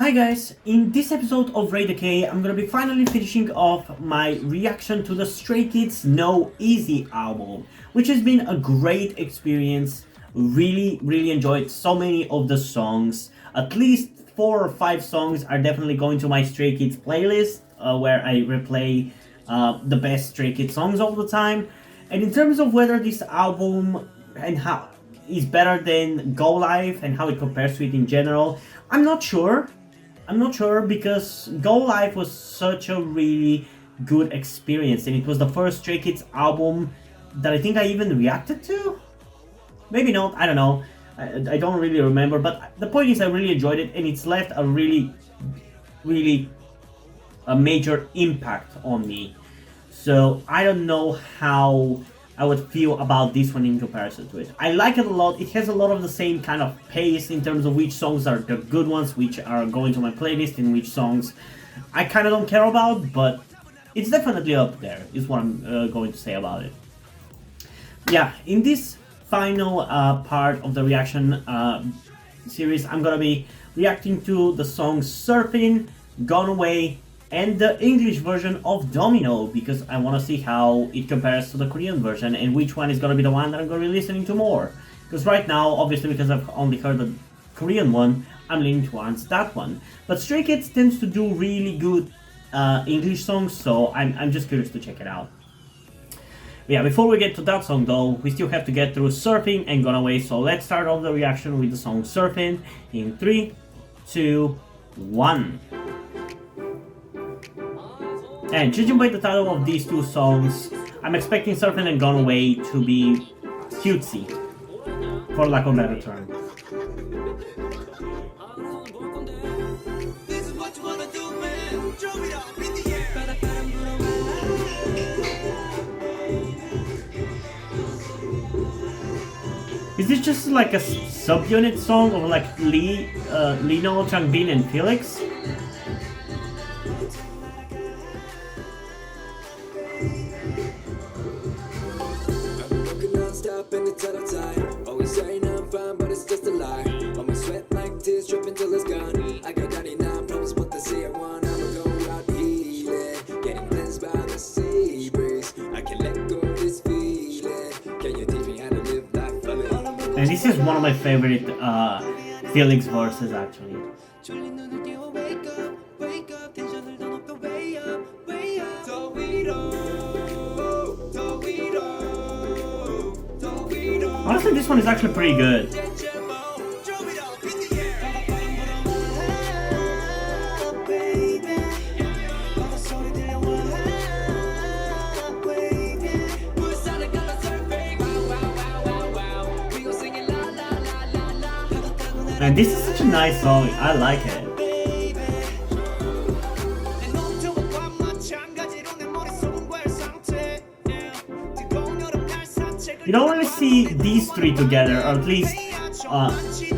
Hi guys, in this episode of Decay, I'm gonna be finally finishing off my reaction to the Stray Kids Noeasy album, which has been a great experience. Really enjoyed so many of the songs. At least 4 or 5 songs are definitely going to my Stray Kids playlist, where I replay the best Stray Kids songs all the time. And in terms of whether this album and how is better than Go Live and how it compares to it in general, I'm not sure. Because Go Live was such a really good experience, and it was the first Stray Kids album that I think I even reacted to. Maybe not, I don't know. I don't really remember, but the point is I really enjoyed it, and it's left a really a major impact on me. So I don't know how I would feel about this one in comparison to it. I like it a lot. It has a lot of the same kind of pace in terms of which songs are the good ones, which are going to my playlist, and which songs I kind of don't care about, but it's definitely up there, is what I'm going to say about it. Yeah, in this final part of the reaction series, I'm gonna be reacting to the songs Surfin, Gone Away, and the English version of Domino, because I want to see how it compares to the Korean version and which one is going to be the one that I'm going to be listening to more. Because right now, obviously, because I've only heard the Korean one, I'm leaning towards that one. But Stray Kids tends to do really good English songs, so I'm just curious to check it out. Yeah, before we get to that song though, we still have to get through Surfing and Gone Away, so let's start off the reaction with the song Surfing in 3, 2, 1. And judging by the title of these two songs, I'm expecting Surfin' and Gone Away to be cutesy, for lack of a better term. Is this just like a subunit song of like Lino, Changbin, and Felix? Always saying I'm fine, but it's just a lie. I'ma sweat like this, dripping till it's gone. I got 99 problems, but they say I want. I'ma go out healing, getting cleansed by the sea breeze. I can let go of this feeling. Can you teach me how to live life fully? And this is one of my favorite Felix verses, actually. Honestly, this one is actually pretty good. And this is such a nice song, I like it. You don't really see these three together, or at least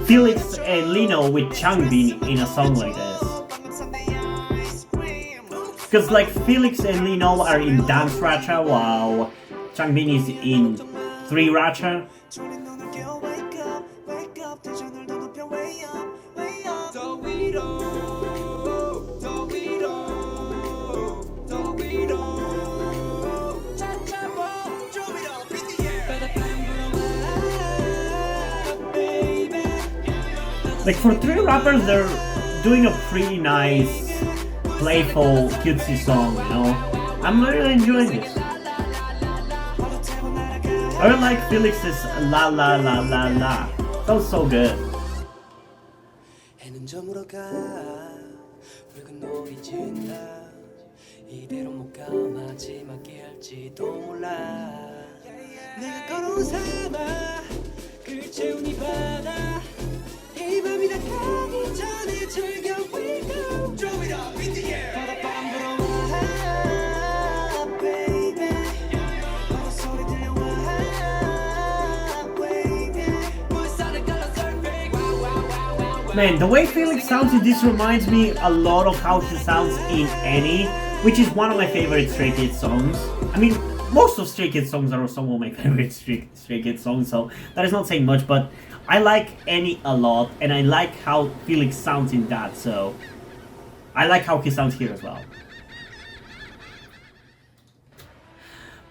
Felix and Lino with Changbin in a song like this. Because like Felix and Lino are in Dance Racha while Changbin is in 3 Racha. Like for 3 rappers, they're doing a pretty nice, playful, cutesy song, you know? I'm really enjoying this. I really like Felix's la la la la la. Felt so good. Man, the way Felix sounds in this reminds me a lot of how he sounds in Annie, which is one of my favorite Stray Kids songs. I mean, most of Stray Kids songs are some of my favorite Stray Kids songs, so that is not saying much, but I like Annie a lot, and I like how Felix sounds in that, so I like how he sounds here as well.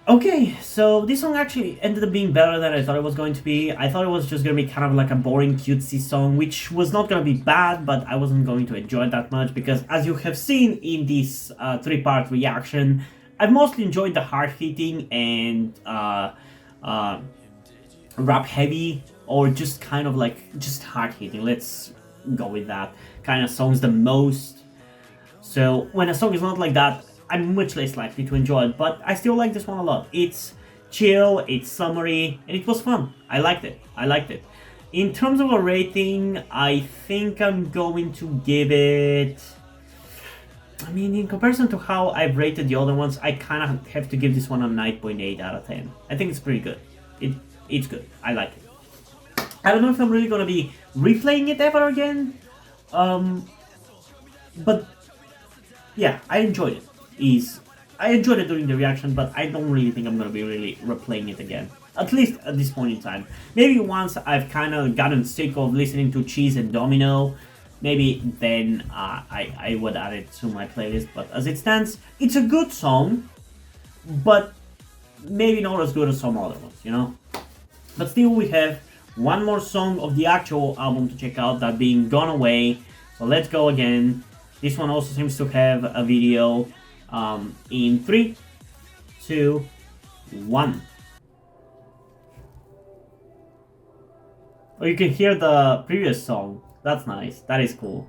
Okay, so this song actually ended up being better than I thought it was going to be. I thought it was just going to be kind of like a boring cutesy song, which was not going to be bad, but I wasn't going to enjoy it that much because as you have seen in this 3-part reaction, I've mostly enjoyed the hard-hitting and rap-heavy, or just kind of like just hard-hitting, let's go with that, kind of songs the most. So when a song is not like that, I'm much less likely to enjoy it, but I still like this one a lot. It's chill, it's summery, and it was fun. I liked it. In terms of a rating, I think I'm going to give it... I mean, in comparison to how I've rated the other ones, I kind of have to give this one a 9.8 out of 10. I think it's pretty good. It's good. I like it. I don't know if I'm really going to be replaying it ever again, but yeah, I enjoyed it. I enjoyed it during the reaction, but I don't really think I'm going to be really replaying it again. At least at this point in time. Maybe once I've kind of gotten sick of listening to Cheese and Domino, maybe then I would add it to my playlist. But as it stands, it's a good song, but maybe not as good as some other ones, you know? But still, we have one more song of the actual album to check out, that being Gone Away. So let's go again. This one also seems to have a video. In 3, 2, 1. Oh, you can hear the previous song. That's nice. That is cool.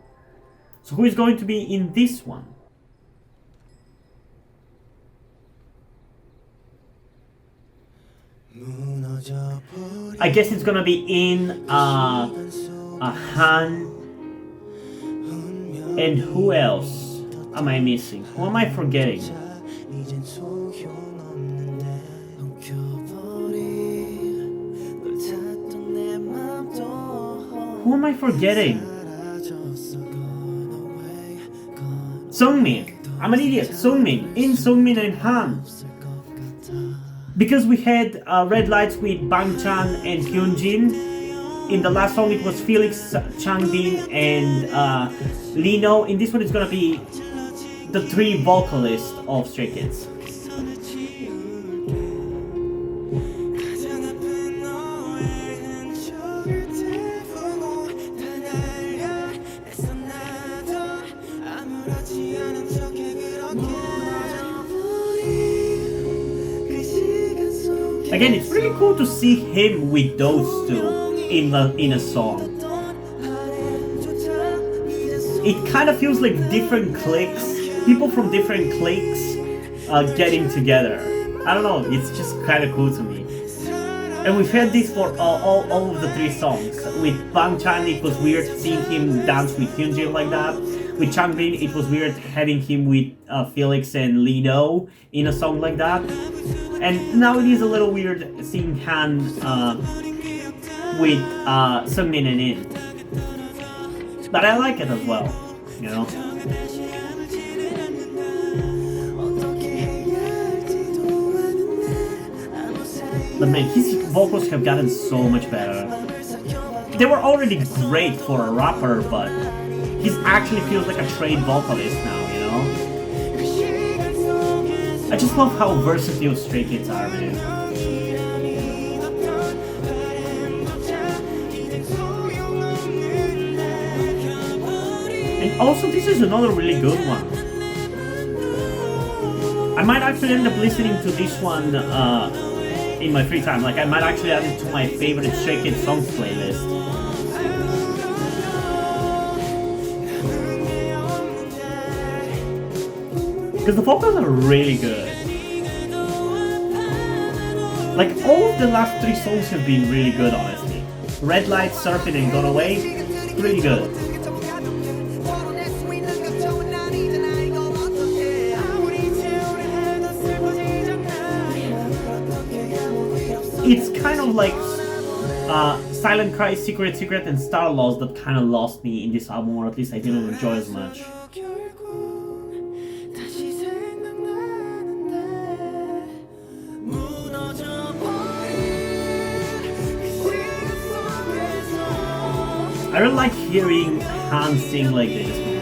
So who is going to be in this one? I guess it's gonna be in Han. And who else am I missing? Who am I forgetting? Who am I forgetting? Sungmin. I'm an idiot. Sungmin. In Sungmin and Han. Because we had Red Lights with Bang Chan and Hyunjin. In the last song it was Felix, Changbin, and Lino. In this one it's gonna be the 3 vocalists of Stray Kids. Again, it's really cool to see him with those two in a song. It kind of feels like different cliques, people from different cliques getting together. I don't know, it's just kind of cool to me. And we've had this for all of the 3 songs. With Bang Chan, it was weird seeing him dance with Hyunjin like that. With Changbin, it was weird having him with Felix and Lino in a song like that. And now it is a little weird seeing Han with Sungmin and In. But I like it as well, you know? But man, his vocals have gotten so much better. They were already great for a rapper, but he actually feels like a trained vocalist now, you know? I just love how versatile Stray Kids are, man. And also, this is another really good one. I might actually end up listening to this one in my free time. Like, I might actually add it to my favorite Stray Kids songs playlist. Because the vocals are really good. Like, all of the last 3 songs have been really good, honestly. Red Light, Surfin, and Gone Away, pretty good. It's kind of like Silent Cry, Secret Secret, and Star Lost that kind of lost me in this album, or at least I didn't enjoy as much. I really like hearing Han sing like this, man.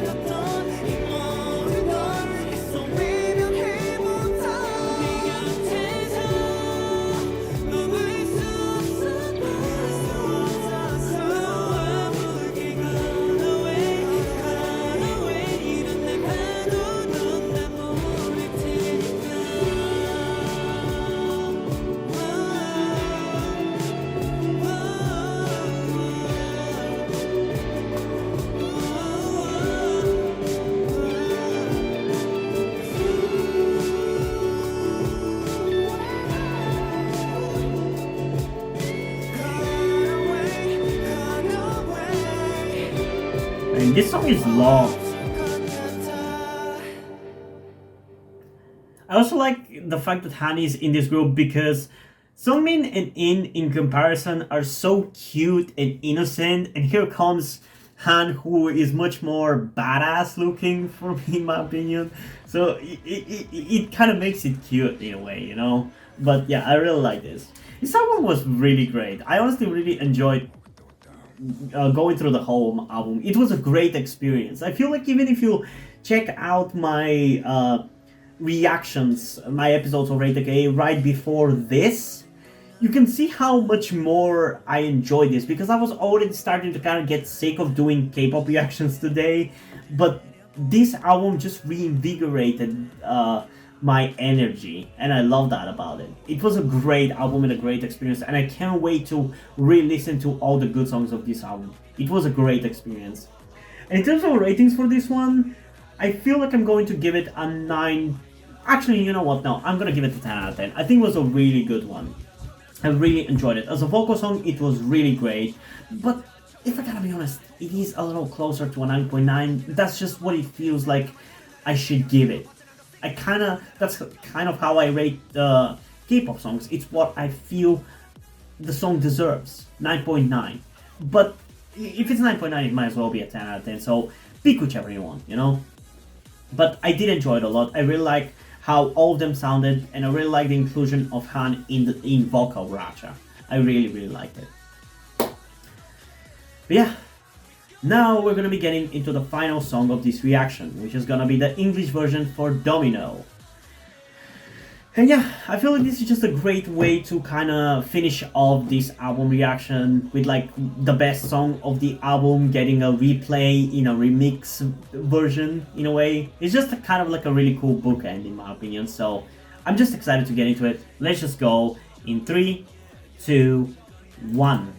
This song is long. I also like the fact that Han is in this group because Sungmin and in comparison are so cute and innocent, and here comes Han, who is much more badass looking for me, in my opinion. So it kind of makes it cute in a way, you know. But yeah, I really like this. This album was really great. I honestly really enjoyed going through the whole album. It was a great experience. I feel like even if you check out my reactions, my episodes of Rate A right before this, you can see how much more I enjoyed this, because I was already starting to kind of get sick of doing K-pop reactions today, but this album just reinvigorated my energy, and I love that about it. It was a great album and a great experience, and I can't wait to re-listen to all the good songs of this album. It was a great experience. And in terms of ratings for this one, I feel like I'm going to give it a 9. Actually, you know what? No, I'm gonna give it a 10 out of 10. I think it was a really good one. I really enjoyed it. As a vocal song, it was really great. But if I gotta be honest, it is a little closer to a 9.9. That's just what it feels like I should give it. That's kind of how I rate K-pop songs. It's what I feel the song deserves. 9.9. But if it's 9.9, it might as well be a 10 out of 10. So pick whichever you want, you know? But I did enjoy it a lot. I really like how all of them sounded, and I really like the inclusion of Han in vocal Racha. I really, really liked it. But yeah, now we're gonna be getting into the final song of this reaction, which is gonna be the English version for Domino. And yeah, I feel like this is just a great way to kind of finish off this album reaction with like the best song of the album getting a replay in a remix version in a way. It's just a kind of like a really cool bookend in my opinion, so I'm just excited to get into it. Let's just go in 3, 2, 1.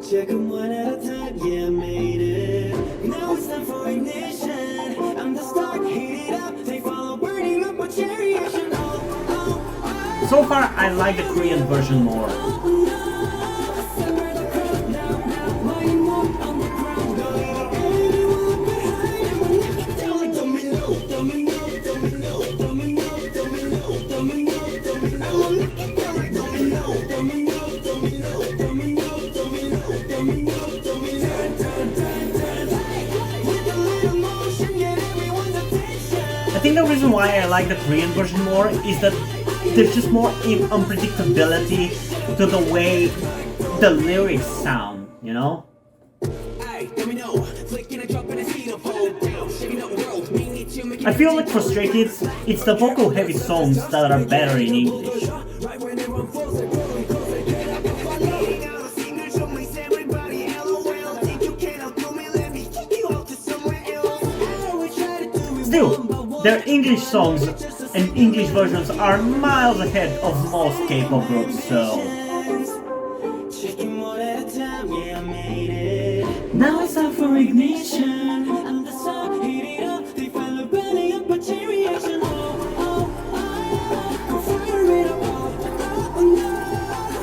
Check them one at a time, yeah, made it. Now it's time for ignition. I'm the spark, heat it up. They follow burning up with chariot. So far, I like the Korean version more. I think the reason why I like the Korean version more is that there's just more unpredictability to the way the lyrics sound, you know? I feel like for Stray Kids, it's the vocal heavy songs that are better in English. Still, their English songs and English versions are miles ahead of most K-pop groups, so... Now it's time for ignition. I'm the sun, heat it up. They follow burning up a chariot. Go fire it up.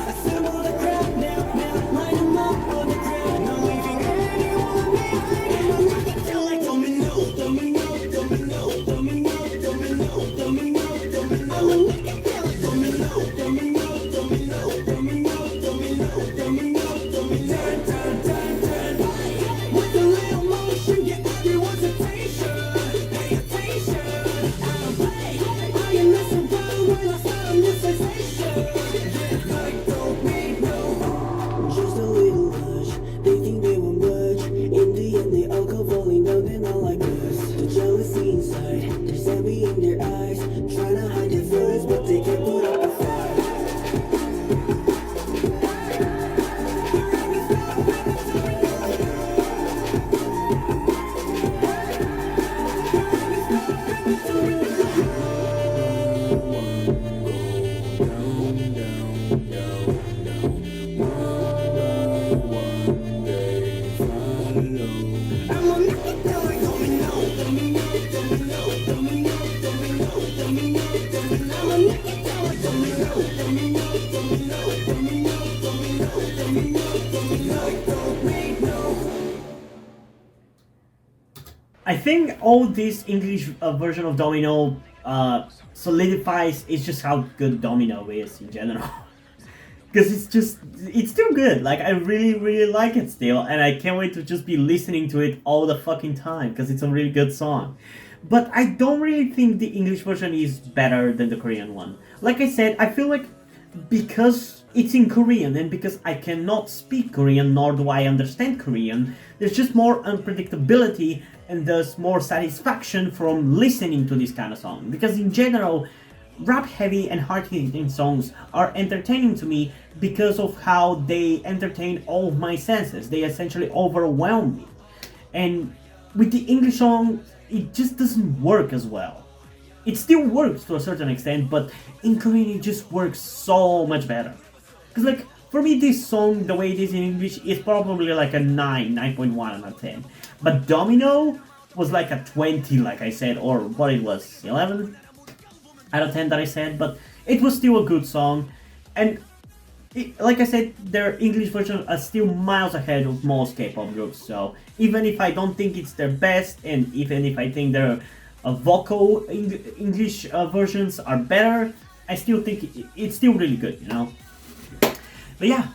Assemble the crowd now. Line them up on the ground. Not leaving anyone behind. Feel like domino, domino, domino, domino, domino, domino, domino. Feel like domino, domino, domino, domino, domino, domino, domino. Turn, turn, turn, turn. With a little motion, get everyone's attention. Pay attention. I don't play. I am messing around when I start a new sensation. Get like Domino. Just a little hush. They think they won't budge. In the end, they all go falling down. They're not like us. The jealousy inside, there's envy in their eyes. Trying to hide their feelings, but they can't put up a fight. they follow. I'ma make it down like domino, domino, domino, domino, domino, domino, domino. I'ma make it down like domino, domino, domino, domino, domino, domino, domino, like domino. I think all this English version of Domino solidifies it's just how good Domino is in general. Because it's still good. Like, I really like it still, and I can't wait to just be listening to it all the fucking time, because it's a really good song. But I don't really think the English version is better than the Korean one. Like I said, I feel like because it's in Korean and because I cannot speak Korean nor do I understand Korean, there's just more unpredictability and there's more satisfaction from listening to this kind of song. Because in general, rap heavy and hard hitting songs are entertaining to me because of how they entertain all of my senses. They essentially overwhelm me. And with the English song, it just doesn't work as well. It still works to a certain extent, but in Korean it just works so much better. Because like, for me this song, the way it is in English, is probably like a 9.1 out of 10. But Domino was like a 20, like I said, or what it was, 11 out of 10 that I said, but it was still a good song. And like I said, their English version are still miles ahead of most K-pop groups, so even if I don't think it's their best, and even if I think their vocal English versions are better, I still think it's still really good, you know? But yeah,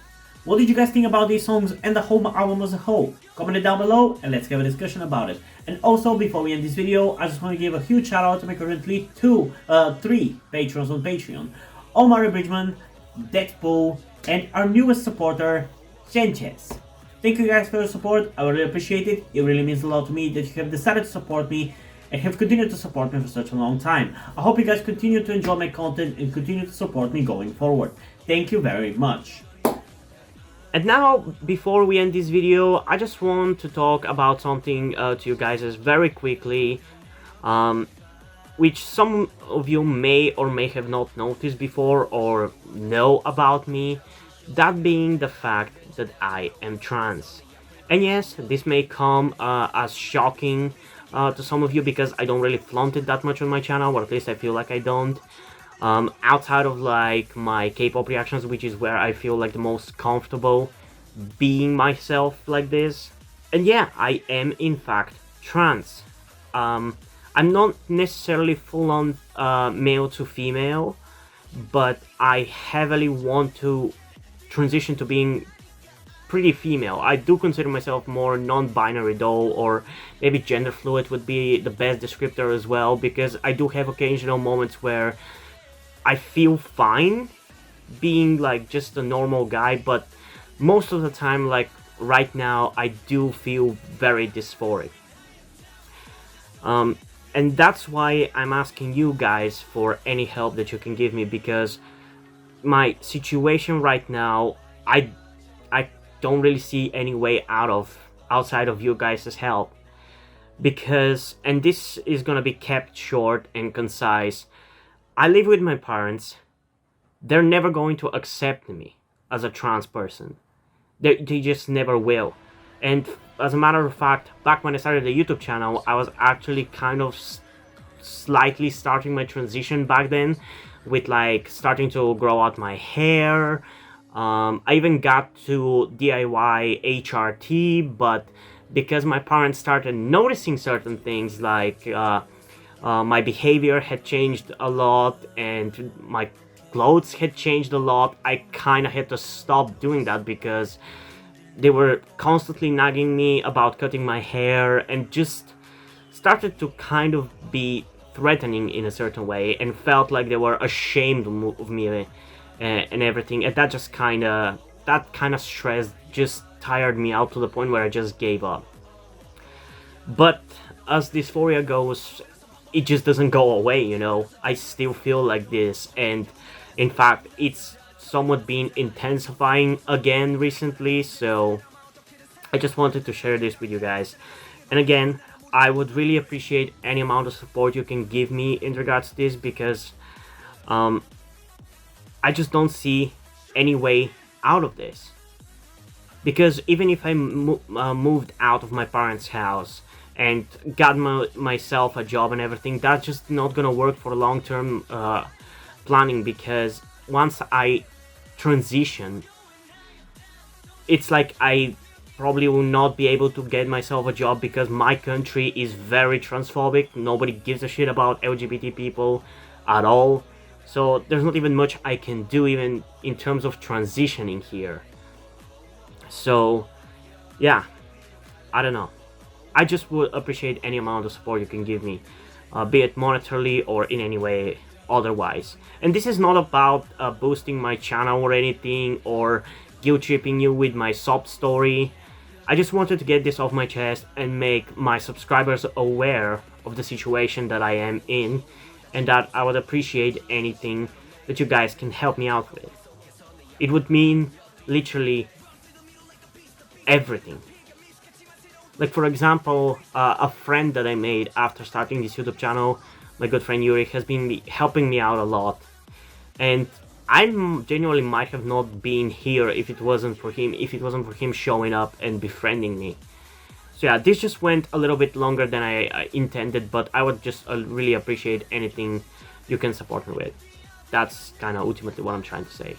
what did you guys think about these songs and the whole album as a whole? Comment it down below and let's have a discussion about it. And also, before we end this video, I just want to give a huge shout out to my currently 3 patrons on Patreon. Omar Bridgman, Deadpool, and our newest supporter, Chenches. Thank you guys for your support, I really appreciate it. It really means a lot to me that you have decided to support me and have continued to support me for such a long time. I hope you guys continue to enjoy my content and continue to support me going forward. Thank you very much. And now, before we end this video, I just want to talk about something to you guys very quickly, which some of you may or may have not noticed before or know about me, that being the fact that I am trans. And yes, this may come as shocking to some of you because I don't really flaunt it that much on my channel, or at least I feel like I don't. Outside of like my K-pop reactions, which is where I feel like the most comfortable being myself like this. And yeah, I am in fact trans. I'm not necessarily full-on male to female, but I heavily want to transition to being pretty female. I do consider myself more non-binary though, or maybe gender fluid would be the best descriptor as well, because I do have occasional moments where I feel fine being like just a normal guy, but most of the time, like right now, I do feel very dysphoric. And that's why I'm asking you guys for any help that you can give me, because my situation right now, I don't really see any way outside of you guys' help. Because, and this is gonna be kept short and concise, I live with my parents. They're never going to accept me as a trans person. They just never will. And as a matter of fact, back when I started the YouTube channel, I was actually kind of slightly starting my transition back then, with like starting to grow out my hair. I even got to DIY HRT, but because my parents started noticing certain things, like my behavior had changed a lot and my clothes had changed a lot, I kind of had to stop doing that because they were constantly nagging me about cutting my hair and just started to kind of be threatening in a certain way, and felt like they were ashamed of me and everything. And that just kind of stress just tired me out to the point where I just gave up. But as dysphoria goes, it just doesn't go away, you know. I still feel like this, and in fact it's somewhat been intensifying again recently, so I just wanted to share this with you guys. And again, I would really appreciate any amount of support you can give me in regards to this, because I just don't see any way out of this. Because even if I moved out of my parents' house and got myself a job and everything, that's just not gonna work for long-term planning, because once I transition, it's like I probably will not be able to get myself a job, because my country is very transphobic. Nobody gives a shit about LGBT people at all. So there's not even much I can do even in terms of transitioning here. So yeah, I don't know. I just would appreciate any amount of support you can give me, be it monetarily or in any way otherwise. And this is not about boosting my channel or anything, or guilt tripping you with my sob story. I just wanted to get this off my chest and make my subscribers aware of the situation that I am in, and that I would appreciate anything that you guys can help me out with. It would mean literally everything. Like, for example, a friend that I made after starting this YouTube channel, my good friend Yuri, has been helping me out a lot. And I genuinely might have not been here if it wasn't for him showing up and befriending me. So yeah, this just went a little bit longer than I intended, but I would just really appreciate anything you can support me with. That's kind of ultimately what I'm trying to say.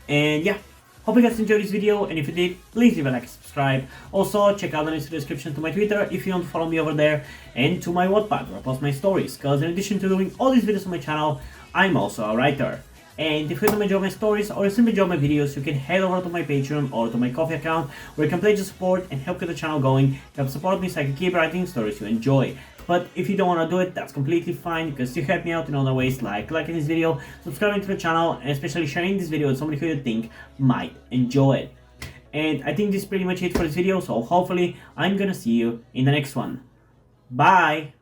And yeah, hope you guys enjoyed this video, and if you did, please leave a like and subscribe. Also, check out the links in the description to my Twitter if you want to follow me over there, and to my Wattpad where I post my stories, because in addition to doing all these videos on my channel, I'm also a writer. And if you don't enjoy my stories or simply enjoy my videos, you can head over to my Patreon or to my Ko-fi account, where you can pledge your support and help get the channel going, help support me so I can keep writing stories you enjoy. But if you don't want to do it, that's completely fine. You can still help me out in other ways, like liking this video, subscribing to the channel, and especially sharing this video with somebody who you think might enjoy it. And I think this is pretty much it for this video, so hopefully I'm gonna see you in the next one. Bye!